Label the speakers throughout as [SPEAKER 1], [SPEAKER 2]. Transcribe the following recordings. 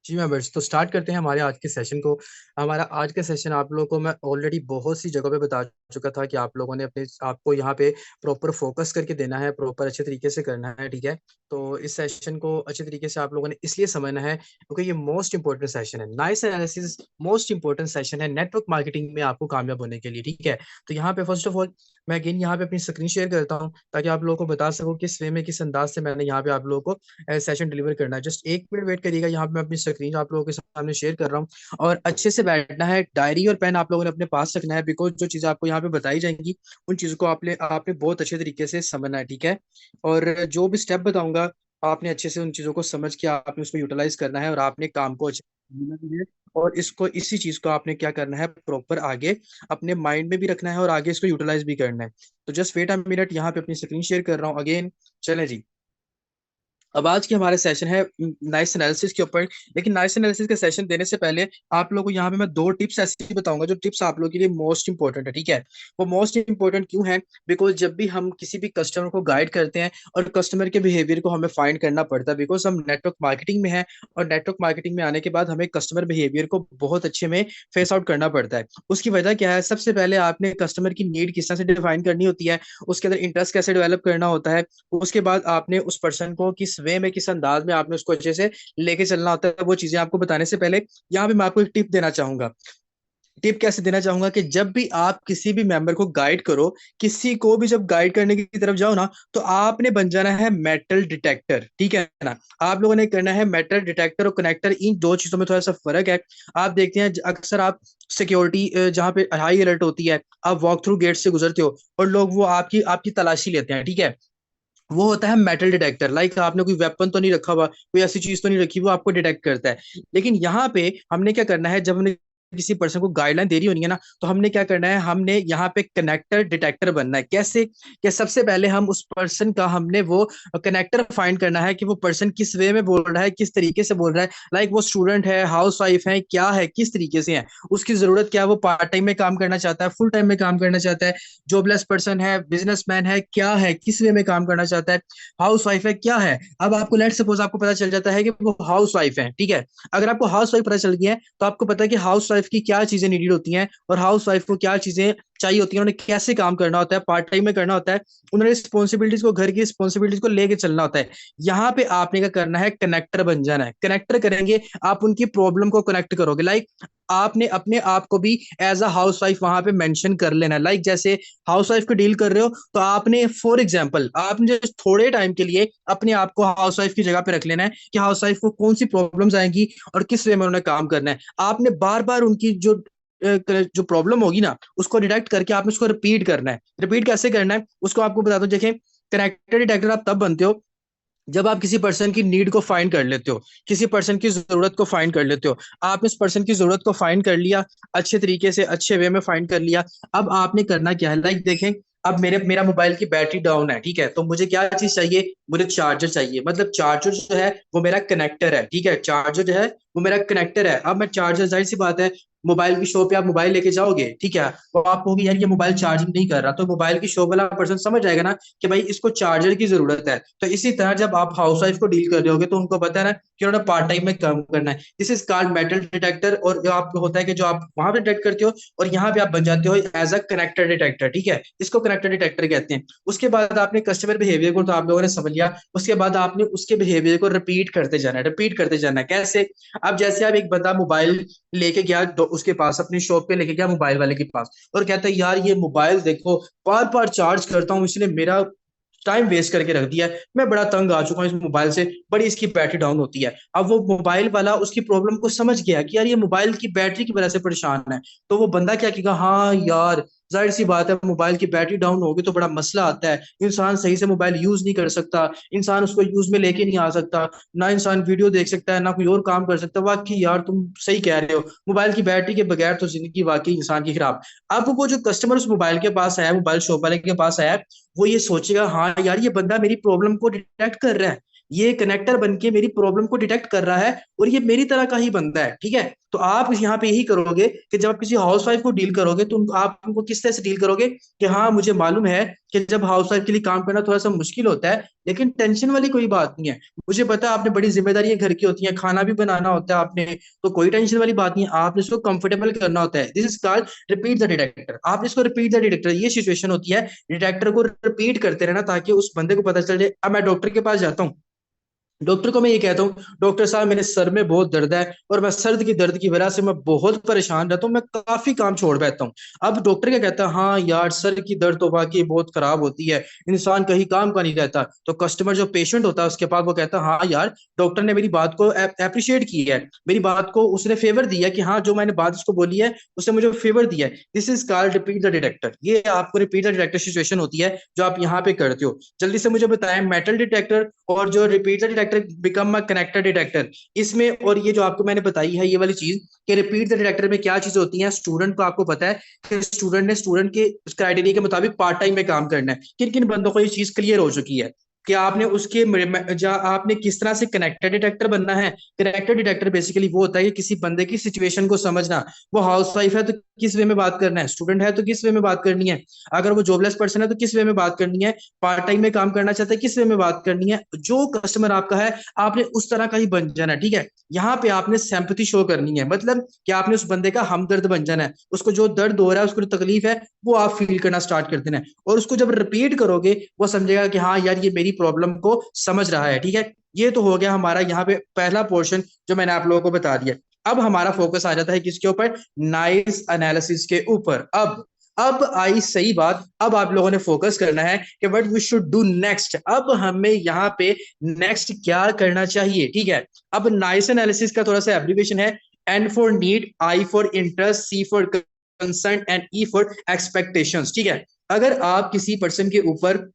[SPEAKER 1] जी मैं बस तो स्टार्ट करते हैं हमारे आज के सेशन को। हमारा आज का सेशन आप लोगों को मैं ऑलरेडी बहुत सी जगह पे बता चुका था कि आप लोगों ने अपने आपको यहाँ पे प्रॉपर फोकस करके देना है, प्रॉपर अच्छे तरीके से करना है, ठीक है। तो इस सेशन को अच्छे तरीके से आप लोगों ने इसलिए समझना है क्योंकि ये मोस्ट इंपॉर्टेंट सेशन है। Nice analysis most important session है नेटवर्क मार्केटिंग में आपको कामयाब होने के लिए, ठीक है। तो यहाँ पे फर्स्ट ऑफ ऑल मैं अगेन यहाँ पे अपनी स्क्रीन शेयर करता हूँ ताकि आप लोगों को बता सकूँ किस वे में, किस अंदाज से मैंने यहाँ पे आप लोगों को सेशन डिलीवर करना है। जस्ट 1 मिनट वेट करिएगा, यहाँ पे मैं अपनी स्क्रीन आप लोगों के सामने शेयर कर रहा हूँ। और अच्छे से बैठना है, डायरी और पेन आप लोगों ने अपने पास रखना है, बिकॉज जो चीज़ें आपको यहाँ पे बताई जाएंगी उन चीज़ों को आपने आपने बहुत अच्छे तरीके से समझना है, ठीक है। और जो भी स्टेप बताऊंगा आपने अच्छे से उन चीज़ों को समझ के आपने उसको यूटिलाइज करना है और आपने काम को अच्छे से करना भी है। और इसको इसी चीज को आपने क्या करना है, प्रॉपर आगे अपने माइंड में भी रखना है और आगे इसको यूटिलाइज भी करना है। तो जस्ट वेट अ मिनट, यहाँ पे अपनी स्क्रीन शेयर कर रहा हूँ अगेन। चले जी। अब आज की हमारे सेशन है नाइस एनालिसिस के ऊपर। लेकिन नाइस एनालिसिस का सेशन देने से पहले आप लोगों को यहाँ पे मैं दो टिप्स ऐसी बताऊंगा जो टिप्स आप लोगों के लिए मोस्ट इंपॉर्टेंट है, ठीक है। वो मोस्ट इंपॉर्टेंट क्यों है? बिकॉज जब भी हम किसी भी कस्टमर को गाइड करते हैं और कस्टमर के बिहेवियर को हमें फाइंड करना पड़ता है, बिकॉज हम नेटवर्क मार्केटिंग में है और नेटवर्क मार्केटिंग में आने के बाद हमें कस्टमर बिहेवियर को बहुत अच्छे में फेस आउट करना पड़ता है। उसकी वजह क्या है? सबसे पहले आपने कस्टमर की नीड किस तरह से डिफाइन करनी होती है, उसके अंदर इंटरेस्ट कैसे डेवलप करना होता है, उसके बाद आपने उस पर्सन को किस वे में, किस अंदाज में आपने उसको अच्छे से लेके चलना होता है। वो चीजें आपको बताने से पहले यहाँ पे मैं आपको एक टिप देना चाहूंगा। टिप कैसे देना चाहूंगा कि जब भी आप किसी भी मेंबर को गाइड करो, किसी को भी जब गाइड करने की तरफ जाओ ना, तो आपने बन जाना है मेटल डिटेक्टर, ठीक है ना। आप लोगों ने करना है मेटल डिटेक्टर और कनेक्टर, इन दो चीजों में थोड़ा सा फर्क है। आप देखते हैं अक्सर आप सिक्योरिटी जहाँ पे हाई अलर्ट होती है, आप वॉक थ्रू गेट से गुजरते हो और लोग वो आपकी आपकी तलाशी लेते हैं, ठीक है। वो होता है मेटल डिटेक्टर, लाइक आपने कोई वेपन तो नहीं रखा हुआ, कोई ऐसी चीज तो नहीं रखी, वो आपको डिटेक्ट करता है। लेकिन यहाँ पे हमने क्या करना है, जब हमने किसी पर्सन को गाइडलाइन दे रही होनी है ना, तो हमने क्या करना है, हमने यहाँ पे कनेक्टर डिटेक्टर बनना है। कैसे? कि सबसे पहले हम उस पर्सन का हमने वो कनेक्टर फाइंड करना है कि वो पर्सन किस वे में बोल रहा है, किस तरीके से बोल रहा है। लाइक वो स्टूडेंट है, हाउस वाइफ है, क्या है, किस तरीके से है, उसकी जरूरत क्या है, वो पार्ट टाइम में काम करना चाहता है, फुल टाइम में काम करना चाहता है, जॉबलेस पर्सन है, बिजनेसमैन है, क्या है, किस वे में काम करना चाहता है, हाउस वाइफ है, क्या है। अब आपको लेट सपोज आपको पता चल जाता है कि वो हाउस वाइफ है, ठीक है। अगर आपको हाउस वाइफ पता चल गया है तो आपको पता है कि हाउस वाइफ की क्या चीजें नीडेड होती हैं और हाउस वाइफ को क्या चीजें चाहिए होती है, उन्हें कैसे काम करना होता है, पार्ट टाइम में करना होता है, उन्हें रिस्पॉन्सिबिलिटीज को, घर की रिस्पॉन्सिबिलिटीज को लेके चलना होता है। यहाँ पे आपने क्या करना है, कनेक्टर बन जाना है। कनेक्टर करेंगे, आप उनकी प्रॉब्लम को कनेक्ट करोगे। लाइक आपने अपने आप को भी एज अ हाउस वाइफ वहां पे मेंशन कर लेना है। लाइक जैसे हाउस वाइफ को डील कर रहे हो तो आपने फॉर एग्जाम्पल आपने जस्ट थोड़े टाइम के लिए अपने आप को हाउस वाइफ की जगह पे रख लेना है कि हाउस वाइफ को कौन सी प्रॉब्लम्स आएंगी और किस वे में उन्हें काम करना है। आपने बार बार उनकी जो प्रॉब्लम होगी ना, उसको डिटेक्ट करके आपने उसको रिपीट करना है। रिपीट कैसे करना है उसको आपको बता दो। देखें, कनेक्टेड डिटेक्टर आप तब बनते हो जब आप किसी पर्सन की नीड को फाइंड कर लेते हो, किसी पर्सन की जरूरत को फाइंड कर लेते हो। आपने उस पर्सन की जरूरत को फाइंड कर लिया, अच्छे तरीके से अच्छे वे में फाइंड कर लिया। अब आपने करना क्या है, लाइक देखें, अब मेरा मोबाइल की बैटरी डाउन है, ठीक है। तो मुझे क्या चीज चाहिए, मुझे चार्जर चाहिए। मतलब चार्जर जो है वो मेरा कनेक्टर है, ठीक है। चार्जर जो है वो मेरा कनेक्टर है। अब मैं चार्जर, जाहिर सी बात है, मोबाइल की शॉप पे आप मोबाइल लेके जाओगे, ठीक है, तो आप कहोगे यार ये मोबाइल चार्जिंग नहीं कर रहा, तो मोबाइल की शॉप वाला पर्सन समझ जाएगा ना कि भाई इसको चार्जर की जरूरत है। तो इसी तरह जब आप हाउस वाइफ को डील कर रहे होगे तो उनको पता है ना कि उन्होंने पार्ट टाइम में काम करना है। This is called metal detector. और जो आप होता है कि जो आप वहां पे डिटेक्ट करते हो और यहाँ पे आप बन जाते हो एज अ कनेक्टर डिटेक्टर, ठीक है। इसको कनेक्टर डिटेक्टर कहते हैं। उसके बाद आपने कस्टमर बिहेवियर को तो आप लोगों ने समझ लिया। उसके बाद आपने उसके बिहेवियर को रिपीट करते जाना है, रिपीट करते जाना है। कैसे? अब जैसे आप एक बंदा मोबाइल लेके गया उसके पास, अपनी शॉप पे लेके गया मोबाइल वाले के पास, और कहता है यार ये मोबाइल देखो, बार बार चार्ज करता हूँ, इसने मेरा टाइम वेस्ट करके रख दिया है, मैं बड़ा तंग आ चुका हूँ इस मोबाइल से, बड़ी इसकी बैटरी डाउन होती है। अब वो मोबाइल वाला उसकी प्रॉब्लम को समझ गया कि यार ये मोबाइल की बैटरी की वजह से परेशान है। तो वो बंदा क्या कहेगा, हाँ यार जाहिर सी बात है, मोबाइल की बैटरी डाउन होगी तो बड़ा मसला आता है, इंसान सही से मोबाइल यूज नहीं कर सकता, इंसान उसको यूज में लेके नहीं आ सकता, ना इंसान वीडियो देख सकता है, ना कोई और काम कर सकता। वाकई यार तुम सही कह रहे हो, मोबाइल की बैटरी के बगैर तो जिंदगी वाकई इंसान की खराब। अब वो जो कस्टमर उस मोबाइल के पास आया, मोबाइल शॉप वाले के पास आया, वो ये सोचेगा हाँ यार ये बंदा मेरी प्रॉब्लम को डिटेक्ट कर रहा है, ये कनेक्टर बन के मेरी प्रॉब्लम को डिटेक्ट कर रहा है और ये मेरी तरह का ही बंदा है, ठीक है। तो आप यहाँ पे यही करोगे कि जब आप किसी हाउस वाइफ को डील करोगे तो आप उनको किस तरह से डील करोगे कि हाँ मुझे मालूम है कि जब हाउस वाइफ के लिए काम करना थोड़ा सा मुश्किल होता है, लेकिन टेंशन वाली कोई बात नहीं है। मुझे पता है आपने बड़ी जिम्मेदारियां घर की होती हैं, खाना भी बनाना होता है आपने, तो कोई टेंशन वाली बात नहीं है। आपने इसको कंफर्टेबल करना होता है। This is called repeat the detector. आपने इसको रिपीट द डिटेक्टर, ये सिचुएशन होती है डिटेक्टर को रिपीट करते रहना, ताकि उस बंदे को पता चल जाए। अब मैं डॉक्टर के पास जाता हूँ, डॉक्टर को मैं ये कहता हूँ, डॉक्टर साहब मेरे सर में बहुत दर्द है और मैं सर्द की दर्द की वजह से मैं बहुत परेशान रहता हूँ, मैं काफी काम छोड़ बैठता हूँ। अब डॉक्टर क्या कहता है, हाँ यार सर की दर्द तो वाकई बहुत खराब होती है, इंसान कहीं काम का नहीं रहता। तो कस्टमर जो पेशेंट होता है उसके पास, वो कहता है हाँ यार डॉक्टर ने मेरी बात को अप्रिशिएट की है, मेरी बात को उसने फेवर दिया कि हाँ जो मैंने बात उसको बोली है उसने मुझे फेवर दिया है। This is called repeat the detector. ये आपको रिपीट द डिटेक्टर सिचुएशन होती है जो आप यहाँ पे करते हो। जल्दी से मुझे बताएं, मेटल डिटेक्टर और जो repeat the detector become a connector detector, इसमें और ये जो आपको मैंने बताई है ये वाली चीज कि रिपीट द डिटेक्टर में क्या चीज होती है। स्टूडेंट को आपको पता है कि स्टूडेंट ने स्टूडेंट के क्राइटेरिया के मुताबिक पार्ट टाइम में काम करना है। किन किन बंदों को ये चीज क्लियर हो चुकी है कि आपने उसके आपने किस तरह से कनेक्टर डिटेक्टर बनना है। कनेक्टर डिटेक्टर बेसिकली वो होता है कि किसी बंदे की सिचुएशन को समझना। वो हाउस वाइफ है तो किस वे में बात करना है, स्टूडेंट है तो किस वे में बात करनी है, अगर वो जॉबलेस पर्सन है तो किस वे में बात करनी है, पार्ट टाइम में काम करना चाहता है किस वे में बात करनी है। जो कस्टमर आपका है आपने उस तरह का ही बन जाना है, ठीक है। यहाँ पे आपने सिंपैथी शो करनी है, मतलब कि आपने उस बंदे का हमदर्द बन जाना है। उसको जो दर्द हो रहा है, उसको जो तकलीफ है, वो आप फील करना स्टार्ट कर देना है। और उसको जब रिपीट करोगे वो समझेगा कि हाँ यार ये मेरी प्रॉब्लम को समझ रहा है, ठीक है। ये तो हो गया हमारा यहाँ पे पहला पोर्शन जो मैंने आप लोगों को बता दिया। अब हमारा फोकस आ जाता है किसके ऊपर, नॉइज एनालिसिस के ऊपर। अब आई सही बात। अब आप लोगों ने फोकस करना है कि what we should do next. अब हमें यहाँ पे नेक्स्ट क्या करना चाहिए, ठीक है। अब नॉइस एनालिसिस का थोड़ा सा एब्रीविएशन है, N for need, I for interest, C for concern and E for expectations, ठीक है। अगर आप किसी पर्सन के ऊपर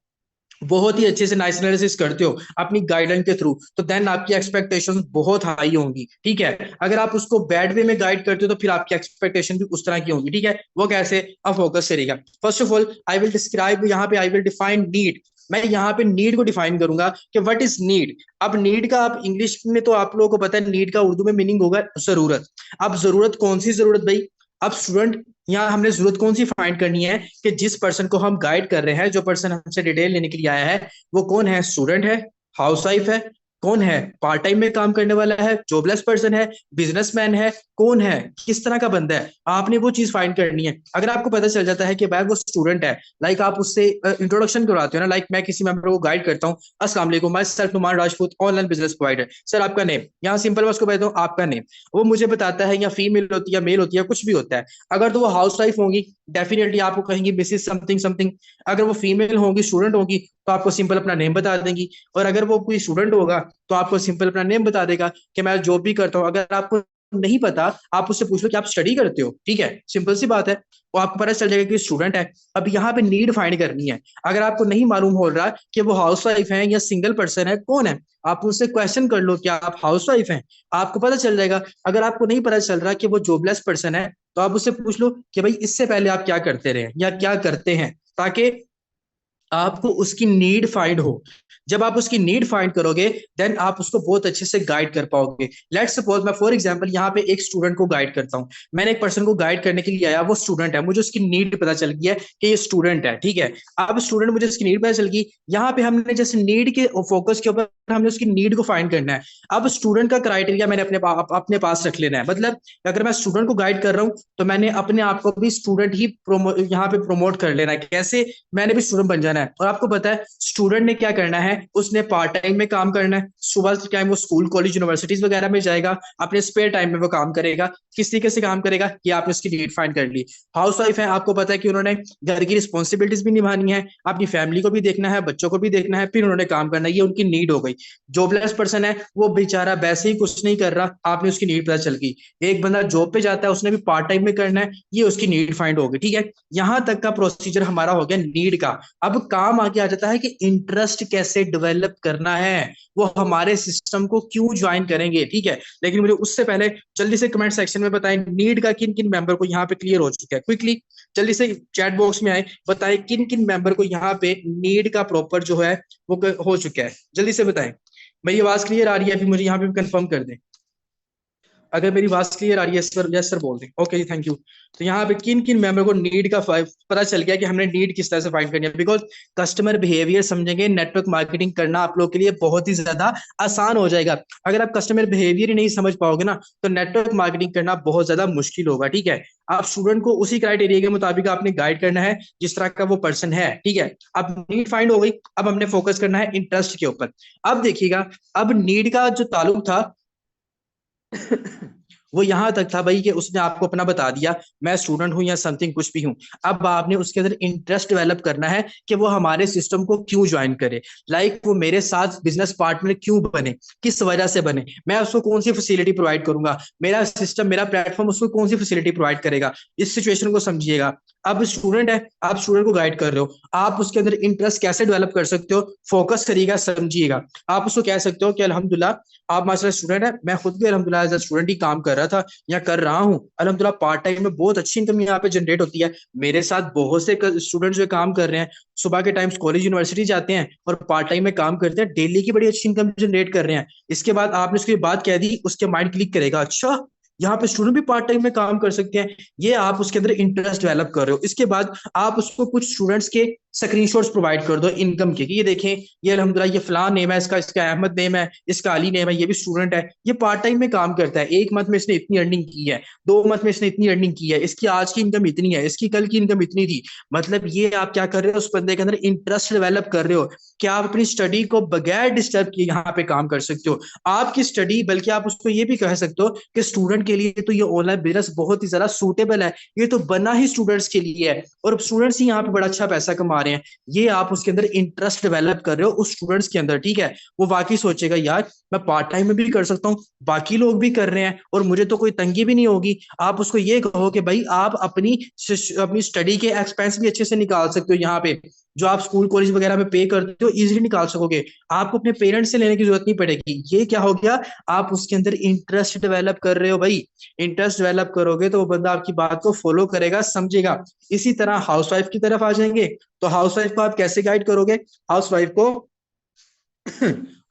[SPEAKER 1] बहुत ही अच्छे से नॉइस एनालिसिस करते हो अपनी गाइडेंस के थ्रू, तो देन आपकी एक्सपेक्टेशंस बहुत हाई होंगी, ठीक है। अगर आप उसको बैड वे में गाइड करते हो तो फिर आपकी एक्सपेक्टेशन भी उस तरह की होंगी, ठीक है। वो कैसे, अब फोकस करेगा। First of all I will describe, यहाँ पे आई विल डिफाइन नीड। मैं यहाँ पे नीड को डिफाइन करूंगा कि व्हाट इज नीड। अब नीड का आप इंग्लिश में तो आप लोगों को पता है, नीड का उर्दू में मीनिंग होगा जरूरत। अब जरूरत कौन सी जरूरत भाई, अब स्टूडेंट यहाँ हमने जरूरत कौन सी फाइंड करनी है कि जिस पर्सन को हम गाइड कर रहे हैं, जो पर्सन हमसे डिटेल लेने के लिए आया है, वो कौन है, स्टूडेंट है, हाउस वाइफ है, कौन है, पार्ट टाइम में काम करने वाला है, जॉबलेस पर्सन है, बिजनेसमैन है, कौन है, किस तरह का बंदा है, आपने वो चीज फाइंड करनी है। अगर आपको पता चल जाता है कि भाई वो स्टूडेंट है, लाइक आप उससे इंट्रोडक्शन करवाते हो ना, लाइक मैं किसी मेंबर को गाइड करता हूँ, अस्सलाम वालेकुम, मैं self Numan Rajput, online business provider, sir आपका नेम, यहाँ सिंपल मैं उसको कहता हूँ आपका नेम, वो मुझे बताता है, या फीमेल होती है मेल होती है कुछ भी होता है। अगर तो वो हाउस वाइफ होंगी डेफिनेटली आपको कहेंगी मिसिस समथिंग समथिंग, अगर वो फीमेल होंगी स्टूडेंट होंगी तो आपको सिंपल अपना नेम बता देंगी, और अगर वो कोई स्टूडेंट होगा तो आपको सिंपल अपना नेम बता देगा कि मैं जॉब भी करता हूँ। अगर आपको नहीं पता आप उससे पूछ लो कि आप स्टडी करते हो, ठीक है, सिंपल सी बात है, वो आपको पता चल जाएगा कि स्टूडेंट है। अब यहाँ पे नीड फाइंड करनी है। अगर आपको नहीं मालूम हो रहा कि वो हाउस वाइफ है या सिंगल पर्सन है, कौन है, आप उससे क्वेश्चन कर लो क्या आप हाउस वाइफ हैं, आपको पता चल जाएगा। अगर आपको नहीं पता चल रहा कि वो जॉबलेस पर्सन है, तो आप उससे पूछ लो कि भाई इससे पहले आप क्या करते रहे या क्या करते हैं, ताकि आपको उसकी नीड फाइंड हो। जब आप उसकी नीड फाइंड करोगे देन आप उसको बहुत अच्छे से गाइड कर पाओगे। लेट्स सपोज मैं फॉर एग्जांपल यहाँ पे एक स्टूडेंट को गाइड करता हूँ, मैंने एक पर्सन को गाइड करने के लिए आया, वो स्टूडेंट है, मुझे उसकी नीड पता चल गई है कि ये स्टूडेंट है, ठीक है। अब स्टूडेंट मुझे उसकी नीड पता चल गई, यहाँ पे हमने जैसे नीड के फोकस के ऊपर हमने उसकी नीड को फाइंड करना है। अब स्टूडेंट का क्राइटेरिया मैंने अपने पास रख लेना है, मतलब अगर मैं स्टूडेंट को गाइड कर रहा हूँ तो मैंने अपने आप को भी स्टूडेंट ही यहाँ पे प्रमोट कर लेना है। कैसे, मैंने भी स्टूडेंट बन जाना है। और आपको पता है स्टूडेंट ने क्या करना है, उसने पार्ट टाइम में काम करना है, सुबह के टाइम वो स्कूल कॉलेज यूनिवर्सिटीज वगैरह में जाएगा, अपने स्पेयर टाइम में वो काम करेगा। किस तरीके से काम करेगा, ये आपने उसकी नीड फाइंड कर ली। हाउस वाइफ है, आपको पता है कि उन्होंने घर की रिस्पॉन्सिबिलिटीज भी निभानी है, अपनी फैमिली को भी देखना है, बच्चों को भी देखना है, फिर उन्होंने काम करना है, ये उनकी नीड हो गई। जॉबलेस पर्सन है, वो बेचारा वैसे ही कुछ नहीं कर रहा, आपने उसकी नीड पता चल गई। एक बंदा जॉब पे जाता है, उसने भी पार्ट टाइम में करना है, ये उसकी नीड फाइंड होगी, ठीक है। यहां तक का प्रोसीजर हमारा हो गया नीड का। अब काम आगे आ जाता है कि इंटरेस्ट कैसे डेवलप करना है, वो हमारे सिस्टम को क्यों ज्वाइन करेंगे, ठीक है। लेकिन मुझे उससे पहले जल्दी से कमेंट सेक्शन में बताएं नीड का किन किन मेंबर को यहाँ पे क्लियर हो चुका है, क्विकली जल्दी से चैट बॉक्स में आए, बताएं किन किन मेंबर को यहाँ पे नीड का प्रॉपर जो है वो हो चुका है, जल्दी से बताएं। मेरी आवाज क्लियर आ रही है, अभी मुझे यहाँ पे कंफर्म कर दें। अगर मेरी बात क्लियर आ रही है सर, यस सर बोल दें। ओके जी, थैंक यू। तो यहाँ पे किन किन मेंबर को नीड का पता चल गया कि हमने नीड किस तरह से फाइंड करनी है, बिकॉज कस्टमर बिहेवियर समझेंगे, नेटवर्क मार्केटिंग करना आप लोग के लिए बहुत ही ज्यादा आसान हो जाएगा। अगर आप कस्टमर बिहेवियर ही नहीं समझ पाओगे ना, तो नेटवर्क मार्केटिंग करना बहुत ज्यादा मुश्किल होगा। ठीक है, आप स्टूडेंट को उसी क्राइटेरिया के मुताबिक आपने गाइड करना है जिस तरह का वो पर्सन है। ठीक है, अब नीड फाइंड हो गई, अब हमने फोकस करना है इंटरेस्ट के ऊपर। अब देखिएगा, अब नीड का जो ताल्लुक था वो यहां तक था भाई कि उसने आपको अपना बता दिया, मैं स्टूडेंट हूं या समथिंग कुछ भी हूं। अब आपने उसके अंदर इंटरेस्ट डेवलप करना है कि वो हमारे सिस्टम को क्यों ज्वाइन करे, लाइक वो मेरे साथ बिजनेस पार्टनर क्यों बने, किस वजह से बने, मैं उसको कौन सी फैसिलिटी प्रोवाइड करूंगा, मेरा सिस्टम मेरा प्लेटफॉर्म उसको कौन सी फैसिलिटी प्रोवाइड करेगा। इस सिचुएशन को समझिएगा। अब स्टूडेंट है, आप स्टूडेंट को गाइड कर रहे हो, आप उसके अंदर इंटरेस्ट कैसे डेवलप कर सकते हो, फोकस करिएगा, समझिएगा। आप उसको कह सकते हो कि अल्हम्दुलिल्लाह आप माशाल्लाह स्टूडेंट है, मैं खुद भी अल्हम्दुलिल्लाह एज स्टूडेंट ही काम कर रहा था या कर रहा हूँ अल्हम्दुलिल्लाह, पार्ट टाइम में बहुत अच्छी इनकम यहाँ पे जनरेट होती है। मेरे साथ बहुत से स्टूडेंट जो काम कर रहे हैं, सुबह के टाइम्स कॉलेज यूनिवर्सिटी जाते हैं और पार्ट टाइम में काम करते हैं, डेली की बड़ी अच्छी इनकम जनरेट कर रहे हैं। इसके बाद आपने उसकी बात कह दी, उसके माइंड क्लिक करेगा, अच्छा यहाँ पे स्टूडेंट भी पार्ट टाइम में काम कर सकते हैं, ये आप उसके अंदर इंटरेस्ट डेवलप कर रहे हो। इसके बाद आप उसको कुछ स्टूडेंट्स के स्क्रीनशॉट्स प्रोवाइड कर दो इनकम के, कि ये देखें, ये अल्हम्दुलिल्लाह ये फलान नेम है इसका, इसका अहमद नेम है, इसका अली नेम है, ये भी स्टूडेंट है, ये पार्ट टाइम में काम करता है, एक मंथ में इसने इतनी अर्निंग की है, 2 मंथ में इसने इतनी अर्निंग की है, इसकी आज की इनकम इतनी है, इसकी कल की इनकम इतनी थी। मतलब ये आप क्या कर रहे हो, उस बंदे के अंदर इंटरेस्ट डेवलप कर रहे हो कि आप अपनी स्टडी को बगैर डिस्टर्ब किए यहाँ पे काम कर सकते हो। आपकी स्टडी, बल्कि आप उसको ये भी कह सकते हो कि स्टूडेंट के लिए तो ये ऑनलाइन बिजनेस बहुत ही ज्यादा सूटेबल है, ये तो बना ही स्टूडेंट्स के लिए है और स्टूडेंट्स ही यहाँ पे बड़ा अच्छा पैसा कमा रहे हैं। ये आप उसके अंदर इंटरेस्ट डेवलप कर रहे हो उस स्टूडेंट्स के अंदर। ठीक है, वो वाकई सोचेगा यार मैं पार्ट टाइम में भी कर सकता हूँ, बाकी लोग भी कर रहे हैं और मुझे तो कोई तंगी भी नहीं होगी। आप उसको ये कहो कि भाई आप अपनी अपनी स्टडी के एक्सपेंस भी अच्छे से निकाल सकते हो, यहाँ पे जो आप स्कूल कॉलेज वगैरह में पे करते हो इजीली निकाल सकोगे, आपको अपने पेरेंट्स से लेने की जरूरत नहीं पड़ेगी। ये क्या हो गया, आप उसके अंदर इंटरेस्ट डेवलप कर रहे हो भाई। इंटरेस्ट डेवलप करोगे तो वो बंदा आपकी बात को फॉलो करेगा, समझेगा। इसी तरह हाउसवाइफ की तरफ आ जाएंगे, तो हाउसवाइफ को आप कैसे गाइड करोगे, हाउसवाइफ को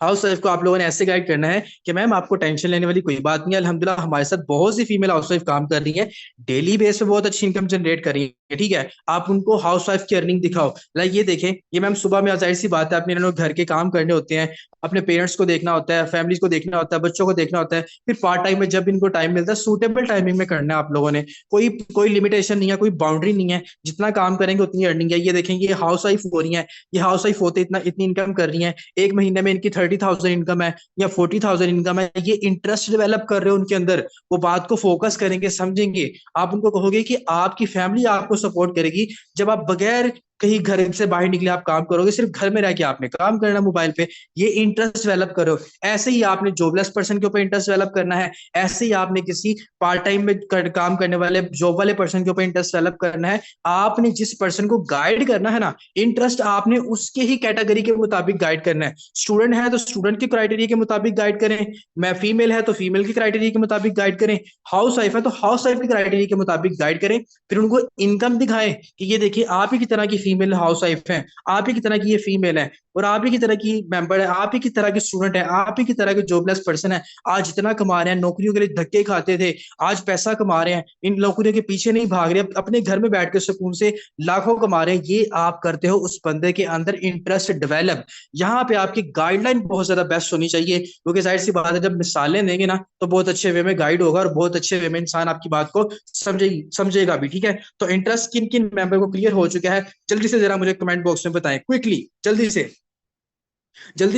[SPEAKER 1] हाउस वाइफ को आप लोगों ने ऐसे गाइड करना है कि मैम आपको टेंशन लेने वाली कोई बात नहीं है, अल्हम्दुलिल्लाह हमारे साथ बहुत सी फीमेल हाउस वाइफ काम कर रही है, डेली बेस पे बहुत अच्छी इनकम जनरेट कर रही है। ठीक है, आप उनको हाउस वाइफ की अर्निंग दिखाओ, लाइक ये देखें, ये मैम सुबह में जाहिर सी बात है अपने घर के काम करने होते हैं, अपने पेरेंट्स को देखना होता है, फैमिली को देखना होता है, बच्चों को देखना होता है, फिर पार्ट टाइम में जब इनको टाइम मिलता है सूटेबल टाइमिंग में करना है आप लोगों ने। कोई कोई लिमिटेशन नहीं है, कोई बाउंड्री नहीं है, जितना काम करेंगे उतनी अर्निंग है। ये देखेंगे, ये हाउस वाइफ हो रही है, ये हाउस वाइफ होते इतना इतनी इनकम कर रही है, एक महीने में इनकी 30,000 इनकम है या 40,000 इनकम है। ये इंटरेस्ट डेवलप कर रहे हो उनके अंदर, वो बात को फोकस करेंगे, समझेंगे। आप उनको कहोगे कि आपकी फैमिली आपको सपोर्ट करेगी जब आप बगैर कहीं घर से बाहर निकले आप काम करोगे, सिर्फ घर में रह के आपने काम करना मोबाइल पे, ये इंटरेस्ट डेवलप करो। ऐसे ही आपने जॉबलेस पर्सन के ऊपर इंटरेस्ट डेवलप करना है, ऐसे ही आपने किसी पार्ट टाइम में काम करने वाले जॉब वाले पर्सन के ऊपर इंटरेस्ट डेवलप करना है। आपने जिस पर्सन को गाइड करना है ना, इंटरेस्ट आपने उसके ही कैटेगरी के मुताबिक गाइड करना है। स्टूडेंट है तो स्टूडेंट के क्राइटेरिया के मुताबिक गाइड करें, मैं फीमेल है तो फीमेल के क्राइटेरिया के मुताबिक गाइड करें, हाउस वाइफ है तो हाउस वाइफ के क्राइटेरिया के मुताबिक गाइड करें। फिर उनको इनकम दिखाएं कि ये देखिए आप ही की तरह की फीमेल हाउस वाइफ है, आप ही की तरह की ये फीमेल है, और आप ही की तरह की मेंबर है, आप ही की तरह की स्टूडेंट है, आप ही की तरह के जॉबलेस पर्सन है, आज इतना कमा रहे हैं, नौकरियों के लिए धक्के खाते थे, आज पैसा कमा रहे हैं, इन नौकरियों के पीछे नहीं भाग रहे, अपने घर में बैठ के सुकून से लाखों कमा रहे हैं। ये आप करते हो उस बंदे के अंदर इंटरेस्ट डेवलप। यहाँ पे आपकी गाइडलाइन बहुत ज्यादा बेस्ट होनी चाहिए, क्योंकि जाहिर सी बात है जब मिसालें देंगे ना तो बहुत अच्छे वे में गाइड होगा और बहुत अच्छे वे में इंसान आपकी बात को समझेगा भी। ठीक है, तो इंटरेस्ट किन किन मेंबर को क्लियर हो चुका है, जल्दी से जरा मुझे कमेंट बॉक्स में बताएं, क्विकली जल्दी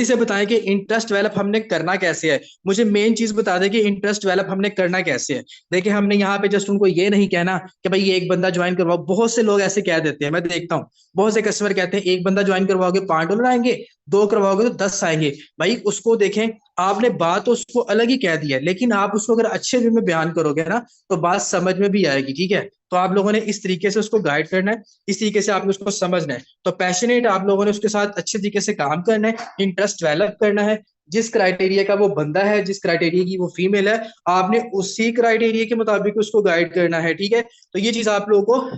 [SPEAKER 1] से बताएं कि इंटरेस्ट डेवलप हमने करना कैसे है। मुझे मेन चीज बता दें कि इंटरेस्ट डेवलप हमने करना कैसे है। देखिए, हमने यहाँ पे जस्ट उनको ये नहीं कहना कि भाई ये एक बंदा ज्वाइन करवाओ। बहुत से लोग ऐसे कह देते हैं, मैं देखता हूँ बहुत से कस्टमर कहते हैं एक बंदा ज्वाइन करवाओगे $5 आएंगे, दो करवाओगे तो 10 आएंगे। भाई उसको देखें, आपने बात तो उसको अलग ही कह दी है, लेकिन आप उसको अगर अच्छे वे में बयान करोगे ना तो बात समझ में भी आएगी। ठीक है, तो आप लोगों ने इस तरीके से उसको गाइड करना है, इस तरीके से आपने उसको समझना है। तो पैशनेट आप लोगों ने उसके साथ अच्छे तरीके से काम करना है, इंटरेस्ट डेवलप करना है। जिस क्राइटेरिया का वो बंदा है, जिस क्राइटेरिया की वो फीमेल है, आपने उसी क्राइटेरिया के मुताबिक उसको गाइड करना है। ठीक है, तो ये चीज आप लोगों को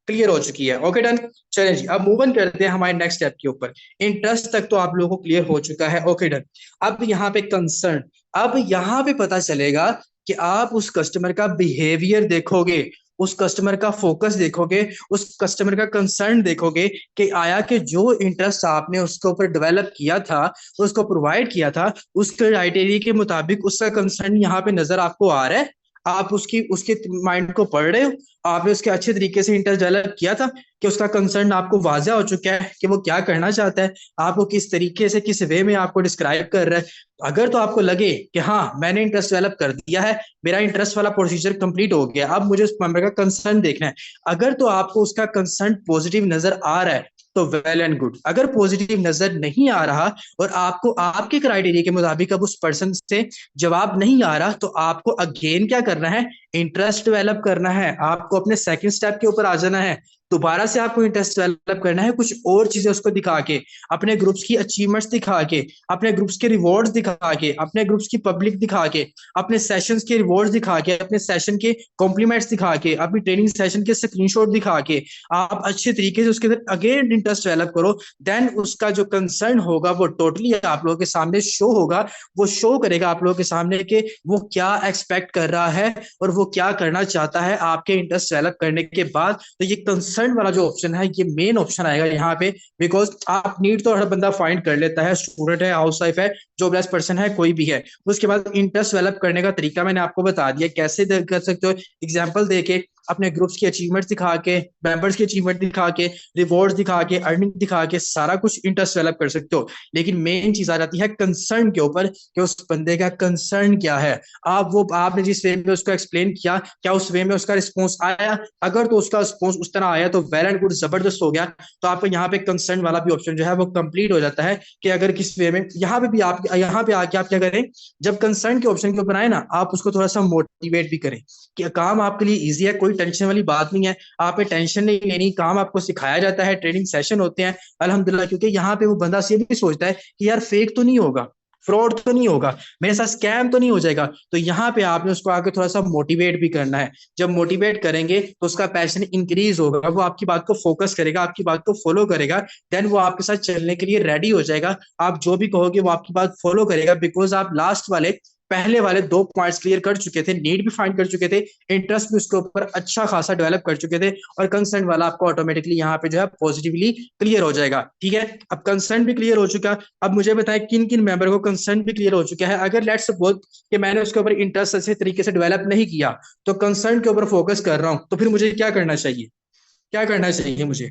[SPEAKER 1] क्लियर हो चुकी है। ओके डन, चलें जी, अब मूव ऑन करते हैं हमारे नेक्स्ट स्टेप के ऊपर। इंटरेस्ट तक तो आप लोगों को क्लियर हो चुका है। ओके डन, अब यहाँ पे कंसर्न, अब यहाँ पे पता चलेगा कि आप उस कस्टमर का बिहेवियर देखोगे, उस कस्टमर का फोकस देखोगे, उस कस्टमर का कंसर्न देखोगे कि आया कि जो इंटरेस्ट आपने उसके ऊपर डेवलप किया था, उसको प्रोवाइड किया था, उस क्राइटेरिया के मुताबिक उसका कंसर्न यहाँ पे नजर आपको आ रहा है। आप उसकी उसके माइंड को पढ़ रहे हो, आपने उसके अच्छे तरीके से इंटरेस्ट डेवलप किया था कि उसका कंसर्न आपको वाज़ेह हो चुका है कि वो क्या करना चाहता है, आपको किस तरीके से किस वे में आपको डिस्क्राइब कर रहा है। अगर तो आपको लगे कि हाँ मैंने इंटरेस्ट डेवलप कर दिया है, मेरा इंटरेस्ट वाला प्रोसीजर कंप्लीट हो गया, अब मुझे उस मेंबर का कंसर्न देखना है, अगर तो आपको उसका कंसर्न पॉजिटिव नजर आ रहा है तो वेल एंड गुड। अगर पॉजिटिव नजर नहीं आ रहा और आपको आपके क्राइटेरिया के मुताबिक अब उस पर्सन से जवाब नहीं आ रहा, तो आपको अगेन क्या करना है, इंटरेस्ट डेवलप करना है। आपको अपने सेकंड स्टेप के ऊपर आ जाना है, दोबारा से आपको इंटरेस्ट डेवलप करना है, कुछ और चीजें उसको दिखा के, अपने ग्रुप्स की अचीवमेंट्स दिखा के, अपने ग्रुप्स के रिवॉर्ड्स दिखा के, अपने ग्रुप्स की पब्लिक दिखा के, अपने सेशंस के रिवॉर्ड्स दिखा के, अपने सेशन के कॉम्प्लीमेंट्स दिखा के, अपनी ट्रेनिंग सेशन के स्क्रीनशॉट दिखा के आप अच्छे तरीके से उसके अंदर अगेन इंटरेस्ट डेवलप करो। देन उसका जो कंसर्न होगा वो टोटली आप लोगों के सामने शो होगा, वो शो करेगा आप लोगों के सामने कि वो क्या एक्सपेक्ट कर रहा है और वो क्या करना चाहता है आपके इंटरेस्ट डेवलप करने के बाद। तो ये कंसर्न वाला जो ऑप्शन है ये मेन ऑप्शन आएगा यहाँ पे, बिकॉज आप नीड तो हर बंदा फाइंड कर लेता है, स्टूडेंट है, हाउस वाइफ है, जॉबलेस पर्सन है, कोई भी है। उसके बाद इंटरेस्ट डेवलप करने का तरीका मैंने आपको बता दिया, कैसे कर सकते हो, एग्जाम्पल दे के, अपने ग्रुप्स की अचीवमेंट दिखा के, मेंबर्स की अचीवमेंट दिखा के, रिवॉर्ड्स दिखा के, अर्निंग दिखा के, सारा कुछ इंटरेस्ट डेवलप कर सकते हो। लेकिन मेन चीज आ जाती है कंसर्न के ऊपर कि उस बंदे का कंसर्न क्या है। आपने जिस वे में उसको एक्सप्लेन किया, क्या उस वे में उसका रिस्पॉन्स आया? अगर तो उसका रिस्पॉन्स उस तरह आया तो वेल एंड गुड, जबरदस्त हो गया। तो आपको यहाँ पे कंसर्न वाला भी ऑप्शन जो है वो कंप्लीट हो जाता है कि अगर किस वे में, यहाँ पे भी आप यहाँ पे आके आप क्या करें, जब कंसर्न के ऑप्शन के ऊपर आए ना, आप उसको थोड़ा सा मोटिवेट भी करें कि काम आपके लिए इजी है, कोई टेंशन वाली बात नहीं है, आप पे टेंशन नहीं लेनी, काम आपको सिखाया जाता है, ट्रेनिंग सेशन होते हैं अल्हम्दुलिल्लाह। क्योंकि यहाँ पे वो बंदा ये भी सोचता है कि यार फेक तो नहीं होगा, फ्रॉड तो नहीं होगा, मेरे साथ स्कैम तो नहीं हो जाएगा। तो यहाँ पे आपने उसको आके थोड़ा सा मोटिवेट भी करना है। जब मोटिवेट करेंगे तो उसका पैशन इंक्रीज होगा, वो आपकी बात को फोकस करेगा, आपकी बात को फॉलो करेगा, देन वो आपके साथ चलने के लिए रेडी हो जाएगा। आप जो भी कहोगे वो आपकी बात फॉलो करेगा, बिकॉज आप लास्ट वाले पहले वाले दो पॉइंट्स क्लियर कर चुके थे, नीड भी फाइंड कर चुके थे, इंटरेस्ट भी उसके ऊपर अच्छा खासा डेवलप कर चुके थे, और कंसर्न वाला आपको ऑटोमेटिकली यहाँ पे जो है पॉजिटिवली क्लियर हो जाएगा। ठीक है, अब कंसर्न भी क्लियर हो चुका। अब मुझे बताएं किन किन मेंबर को कंसर्न भी क्लियर हो चुका है। अगर लेट्स सपोज कि मैंने उसके ऊपर इंटरेस्ट अच्छे तरीके से डेवलप नहीं किया, तो कंसर्न के ऊपर फोकस कर रहा हूं, तो फिर मुझे क्या करना चाहिए, क्या करना चाहिए मुझे,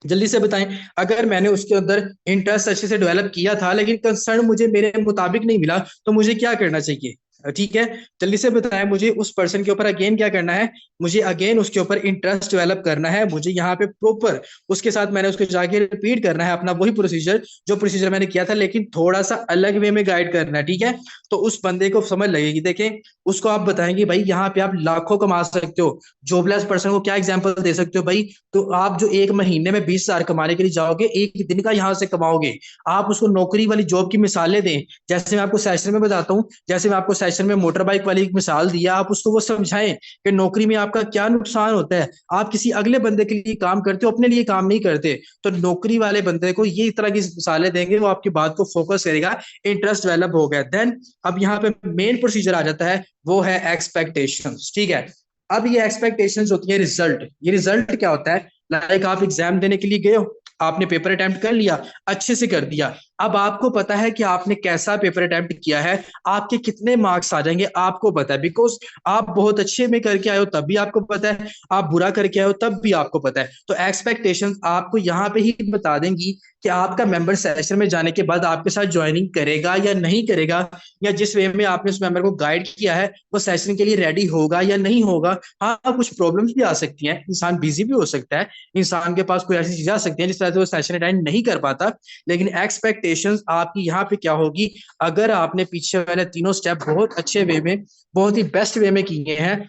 [SPEAKER 1] जल्दी से बताएं। अगर मैंने उसके अंदर इंटरेस्ट अच्छे से डेवलप किया था लेकिन कंसर्न मुझे मेरे मुताबिक नहीं मिला, तो मुझे क्या करना चाहिए? ठीक है, जल्दी से बताएं मुझे उस पर्सन के ऊपर अगेन क्या करना है, मुझे अगेन उसके ऊपर इंटरेस्ट डेवलप करना है। मुझे यहाँ पे प्रॉपर उसके साथ मैंने उसको जाके रिपीट करना है अपना वही प्रोसीजर जो प्रोसीजर मैंने किया था, लेकिन थोड़ा सा अलग वे में गाइड करना है। ठीक है, तो उस बंदे को समझ लगेगी। देखें, उसको आप बताएंगे भाई यहाँ पे आप लाखों कमा सकते हो, जॉबलेस पर्सन को क्या एग्जाम्पल दे सकते हो भाई, तो आप जो एक महीने में 20,000 कमाने के लिए जाओगे, एक दिन का यहाँ से कमाओगे। आप उसको नौकरी वाली जॉब की मिसालें दें, जैसे मैं आपको सेशन में बताता हूँ, जैसे मैं आपको सेशन में मोटर बाइक वाली एक मिसाल दिया, आप उसको वो समझाएं कि नौकरी में आपका क्या नुकसान होता है। आप किसी अगले बंदे के लिए काम करते हो, अपने लिए काम नहीं करते। तो नौकरी वाले बंदे को ये तरह की मिसालें देंगे, वो आपकी बात को फोकस करेगा, इंटरेस्ट डेवलप हो गया। देन अब यहाँ पे मेन प्रोसीजर आ जाता है, वो है एक्सपेक्टेशंस। ठीक है, अब ये एक्सपेक्टेशंस होती है रिजल्ट। ये रिजल्ट क्या होता है, लाइक आप एग्जाम देने के लिए गए हो, आपने पेपर अटेम्प्ट कर लिया, अच्छे से कर दिया, अब आपको पता है कि आपने कैसा पेपर अटेम्प्ट किया है, आपके कितने मार्क्स आ जाएंगे आपको पता है, बिकॉज आप बहुत अच्छे में करके आए हो तब भी आपको पता है, आप बुरा करके आए हो तब भी आपको पता है। तो एक्सपेक्टेशंस आपको यहाँ पे ही बता देंगी कि आपका मेंबर सेशन में जाने के बाद आपके साथ ज्वाइनिंग करेगा या नहीं करेगा, या जिस वे में आपने उस मेंबर को गाइड किया है वो सेशन के लिए रेडी होगा या नहीं होगा। हाँ, कुछ प्रॉब्लम्स भी आ सकती हैं, इंसान बिजी भी हो सकता है, इंसान के पास कोई ऐसी चीज आ सकती है जिस तरह से वो सेशन अटेंड नहीं कर पाता, लेकिन एक्सपेक्टेशंस आपकी यहाँ पे क्या होगी, अगर आपने पीछे वाले तीनों स्टेप बहुत अच्छे वे में, बहुत ही बेस्ट वे में किए हैं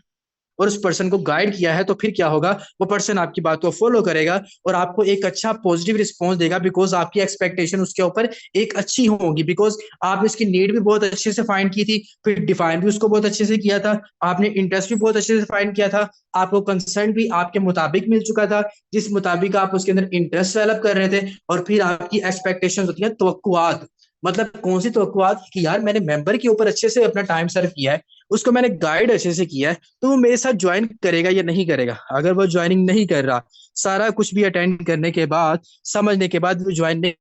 [SPEAKER 1] और उस पर्सन को गाइड किया है, तो फिर क्या होगा, वो पर्सन आपकी बात को फॉलो करेगा और आपको एक अच्छा पॉजिटिव रिस्पॉन्स देगा, बिकॉज आपकी एक्सपेक्टेशन उसके ऊपर एक अच्छी होगी, बिकॉज आपने इसकी नीड भी बहुत अच्छे से फाइंड की थी, फिर डिफाइन भी उसको बहुत अच्छे से किया था, आपने इंटरेस्ट भी बहुत अच्छे से फाइंड किया था, आपको कंसर्न भी आपके मुताबिक मिल चुका था, जिस मुताबिक आप उसके अंदर इंटरेस्ट डेवलप कर रहे थे, और फिर आपकी एक्सपेक्टेशन होती है तवक्कुआत। मतलब कौन सी तवक्कुआत कि यार मैंने मेंबर के ऊपर अच्छे से अपना टाइम सर्व किया है, उसको मैंने गाइड अच्छे से किया है, तो वो मेरे साथ ज्वाइन करेगा या नहीं करेगा। अगर वो ज्वाइनिंग नहीं कर रहा, सारा कुछ भी अटेंड करने के बाद, समझने के बाद वो ज्वाइन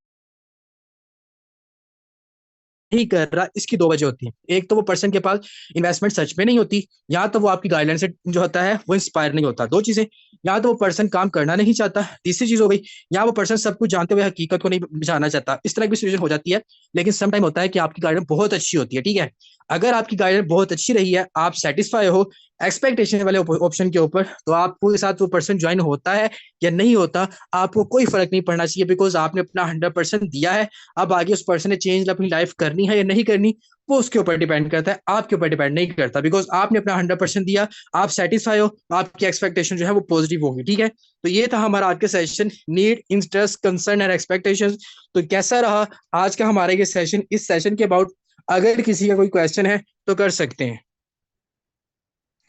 [SPEAKER 1] नहीं कर रहा, इसकी दो वजह होती है। एक तो वो पर्सन के पास इन्वेस्टमेंट सच में नहीं होती, या तो वो आपकी गाइडलाइन से जो होता है वो इंस्पायर नहीं होता। दो चीजें, या तो वो पर्सन काम करना नहीं चाहता, तीसरी चीज हो गई, या वो पर्सन सब कुछ जानते हुए हकीकत को नहीं जानना चाहता। इस तरह की सिचुएशन हो जाती है। लेकिन सम टाइम होता है कि आपकी गाइडलाइन बहुत अच्छी होती है, ठीक है। अगर आपकी गाइडलाइन बहुत अच्छी रही है, आप सेटिस्फाई हो एक्सपेक्टेशन वाले ऑप्शन के ऊपर, तो आपके साथ वो पर्सन ज्वाइन होता है या नहीं होता, आपको कोई फर्क नहीं पड़ना चाहिए, बिकॉज आपने अपना 100% दिया है। अब आगे उस पर्सन ने चेंज अपनी लाइफ करनी है या नहीं करनी, वो उसके ऊपर डिपेंड करता है, आपके ऊपर डिपेंड नहीं करता, बिकॉज आपने अपना 100% दिया, आप सेटिस्फाई हो, आपकी एक्सपेक्टेशन जो है वो पॉजिटिव होगी, ठीक है। तो ये था हमारा आज का session, need, interest, concern and expectation. तो कैसा रहा आज का हमारा ये सेशन, इस सेशन के अबाउट अगर किसी का कोई क्वेश्चन है तो कर सकते हैं,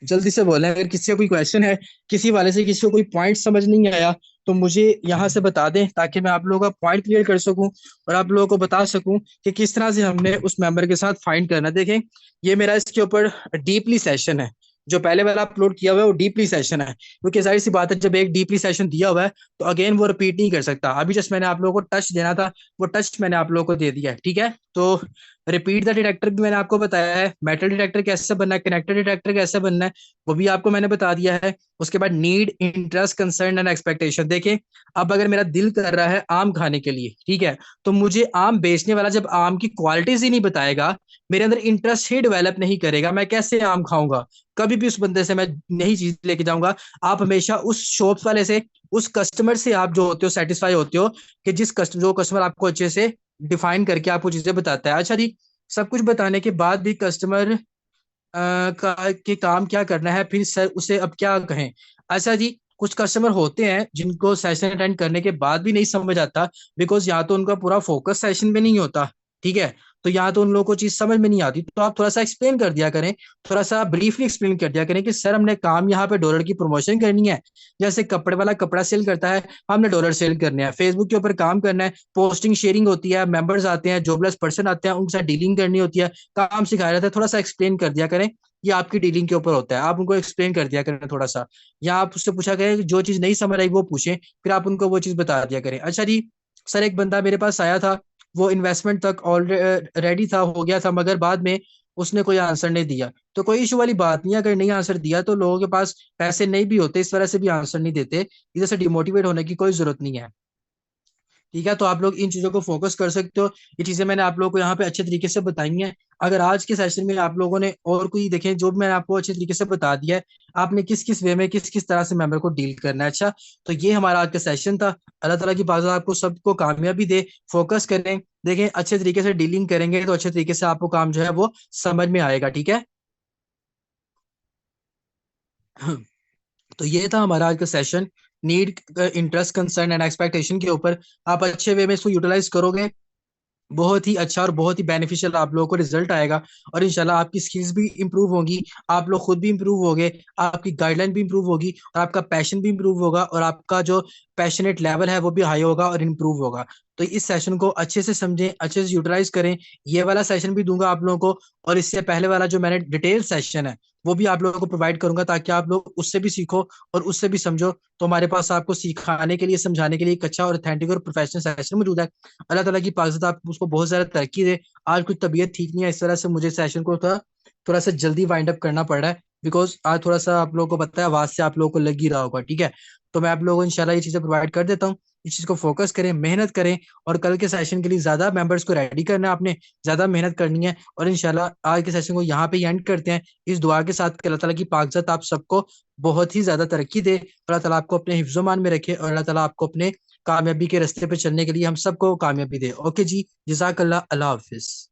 [SPEAKER 1] जल्दी से बोलें अगर किसी का कोई क्वेश्चन है, किसी वाले से किसी को कोई पॉइंट समझ नहीं आया, तो मुझे यहाँ से बता दें, ताकि मैं आप लोगों का पॉइंट क्लियर कर सकूं और आप लोगों को बता सकूं कि किस तरह से हमने उस मेंबर के साथ फाइंड करना। देखें, ये मेरा इसके ऊपर डीपली सेशन है, जो पहले वाला अपलोड किया हुआ है वो डीपली सेशन है, क्योंकि जाहिर सी बात है जब एक डीपली सेशन दिया हुआ है तो अगेन वो रिपीट नहीं कर सकता। अभी जस्ट मैंने आप लोगों को टच देना था, वो टच मैंने आप लोगों को दे दिया है, ठीक है। तो रिपीट द डिटेक्टर भी मैंने आपको बताया है, मेटल डिटेक्टर कैसे बनना है, कनेक्टर डिटेक्टर कैसे बनना है, वो भी आपको मैंने बता दिया है। उसके बाद need, interest, concern and expectation. देखें, अब अगर मेरा दिल कर रहा है आम खाने के लिए, ठीक है, तो मुझे आम बेचने वाला जब आम की क्वालिटीज ही नहीं बताएगा, मेरे अंदर इंटरेस्ट ही डेवलप नहीं करेगा, मैं कैसे आम खाऊंगा। कभी भी उस बंदे से मैं नई चीज लेके जाऊंगा। आप हमेशा उस शॉप वाले से, उस कस्टमर से आप जो होते हो सेटिस्फाई होते हो, कि जो कस्टमर आपको अच्छे से डिफाइन करके आपको चीजें बताता है। अच्छा जी, सब कुछ बताने के बाद भी कस्टमर के काम क्या करना है, फिर सर उसे अब क्या कहें। अच्छा जी, कुछ कस्टमर होते हैं जिनको सेशन अटेंड करने के बाद भी नहीं समझ आता, बिकॉज या तो उनका पूरा फोकस सेशन में नहीं होता, ठीक है, तो यहाँ तो उन लोगों को चीज समझ में नहीं आती। तो आप थोड़ा सा एक्सप्लेन कर दिया करें, थोड़ा सा ब्रीफली एक्सप्लेन कर दिया करें कि सर हमने काम यहाँ पे डॉलर की प्रमोशन करनी है, जैसे कपड़े वाला कपड़ा सेल करता है, हमने डॉलर सेल करने हैं, फेसबुक के ऊपर काम करना है, पोस्टिंग शेयरिंग होती है, मेंबर्स आते हैं, जॉबलेस पर्सन आते हैं, उनके साथ डीलिंग करनी होती है, काम सिखाया जाता है। थोड़ा सा एक्सप्लेन कर दिया करें, ये आपकी डीलिंग के ऊपर होता है, आप उनको एक्सप्लेन कर दिया करें थोड़ा सा, या आप उससे पूछा करें कि जो चीज नहीं समझ आई वो पूछें, फिर आप उनको वो चीज बता दिया करें। अच्छा जी, सर एक बंदा मेरे पास आया था, वो इन्वेस्टमेंट तक ऑलरेडी रेडी था, हो गया था, मगर बाद में उसने कोई आंसर नहीं दिया। तो कोई इशू वाली बात नहीं है, अगर नहीं आंसर दिया तो लोगों के पास पैसे नहीं भी होते, इस वजह से भी आंसर नहीं देते, इधर से डिमोटिवेट होने की कोई जरूरत नहीं है, ठीक है। तो आप लोग इन चीजों को फोकस कर सकते हो, ये चीजें मैंने आप लोगों को यहाँ पे अच्छे तरीके से बताई हैं। अगर आज के सेशन में आप लोगों ने और कोई देखें, जो भी मैंने आपको अच्छे तरीके से बता दिया है, आपने किस किस वे में किस किस तरह से मेंबर को डील करना है। अच्छा, तो ये हमारा आज का सेशन था। अल्लाह ताला की बात आपको सबको कामयाबी दे, फोकस करें, देखें अच्छे तरीके से डीलिंग करेंगे तो अच्छे तरीके से आपको काम जो है वो समझ में आएगा, ठीक है। तो ये था हमारा आज का session, need, interest, concern and expectation के ऊपर। आप अच्छे वे में इसको यूटिलाइज करोगे, बहुत ही अच्छा और बहुत ही बेनिफिशियल आप लोगों को रिजल्ट आएगा, और इंशाल्लाह आपकी स्किल्स भी इंप्रूव होंगी, आप लोग खुद भी इंप्रूव होगे, आपकी गाइडलाइन भी इंप्रूव होगी, और आपका पैशन भी इंप्रूव होगा, और आपका जो पैशनेट लेवल है वो भी हाई होगा और इंप्रूव होगा। तो इस सेशन को अच्छे से समझें, अच्छे से यूटिलाइज करें। ये वाला सेशन भी दूंगा आप लोगों को, और इससे पहले वाला जो मैंने डिटेल सेशन है वो भी आप लोगों को प्रोवाइड करूंगा, ताकि आप लोग उससे भी सीखो और उससे भी समझो। तो हमारे पास आपको सिखाने के लिए, समझाने के लिए एक अच्छा और ऑथेंटिक और प्रोफेशनल सेशन मौजूद है। अल्लाह ताला की पाक आप उसको बहुत ज़्यादा तरक्की दे। आज कुछ तबीयत ठीक नहीं है, इस तरह से मुझे सेशन को थोड़ा थोड़ा सा जल्दी वाइंड अप करना पड़ रहा है, बिकॉज आज थोड़ा सा आप लोगों को पता है आवाज से आप लोगों को लग ही रहा होगा, ठीक है। तो मैं आप लोगों को इंशाल्लाह ये चीज़ें प्रोवाइड कर देता हूँ। इस चीज़ को फोकस करें, मेहनत करें, और कल के सेशन के लिए ज़्यादा मेंबर्स को रेडी करना है आपने, ज़्यादा मेहनत करनी है। और इंशाल्लाह आज के सेशन को यहाँ पे एंड करते हैं, इस दुआ के साथ कि अल्लाह ताला की पाकज़त आप सबको बहुत ही ज़्यादा तरक्की दे, अल्लाह ताला आपको अपने हिफ्ज़-ओ-मान में रखे, और अल्लाह ताला आपको अपने कामयाबी के रास्ते पे चलने के लिए हम सबको कामयाबी दे। ओके जी, जज़ाकल्लाह, अल्लाह हाफिज़।